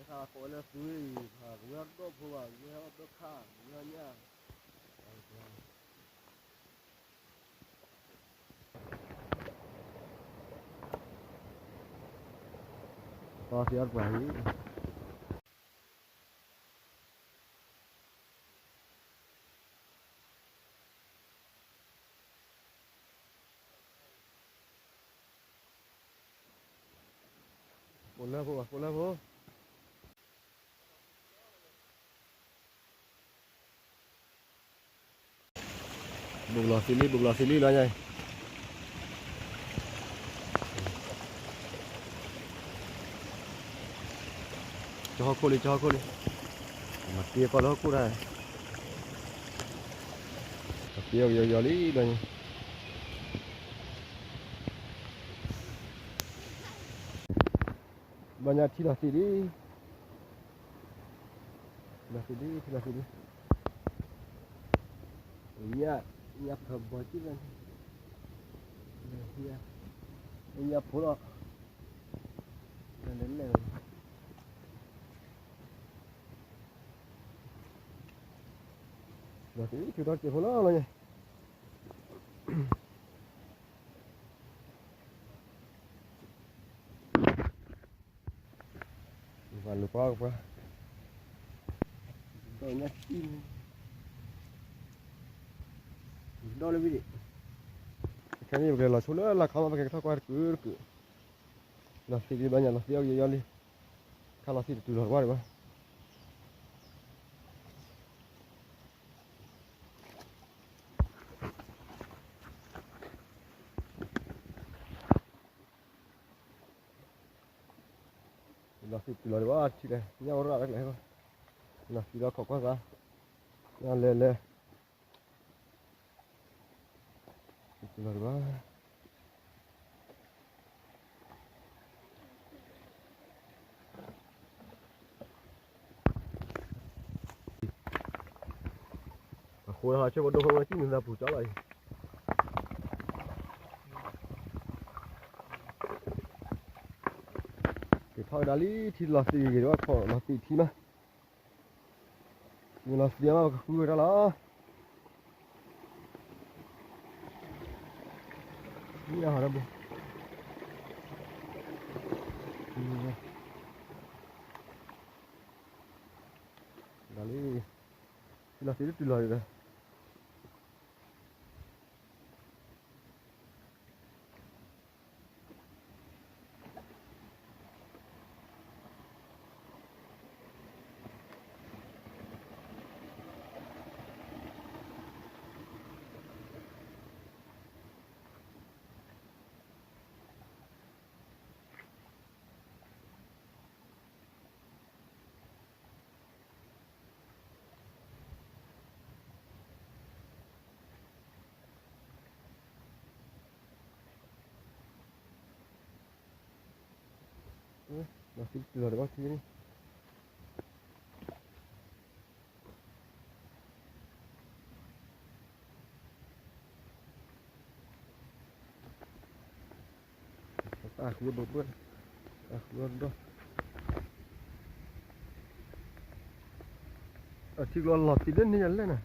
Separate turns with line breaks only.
olha fui, eu dou boa, eu dou cá, nha. To thì ăn quẩy. Một level. Bục lò xí ly đó nhỉ. Cho cô đi. Mặt kia có nó cô này. Mặt kia giờ lý đây. Banyak sila sini. Iya kebajikan. Iya pula. Nên rồi thì chúng ta chỉ có nó nhỉ. Và lupa apa. Banyak ini. Đó là gì? Cái này về là số nữa là không phải cái thao quạt cứ là xí đi bao nhiêu là xí gì đi. Kalau là xí từ đầu qua được không? Là xí từ đầu qua chỉ đây nhau ra cái này thôi. Là xí đó có quá ra. Nó lên. Từ đầu qua. Khối họ cho một đôi không chứ người ta phủ chó lại. Cái thôi đã lý thì là gì cái đó còn là gì thì mà. Nhưng là gì mà khui ra đó. Như nào hả bố? Đã lý thì là gì tuyệt vời rồi. Là gì tuyệt vời đó bác sĩ. Dia berbun. Luôn đó. Chỉ lo lọt thì đến như vậy nè.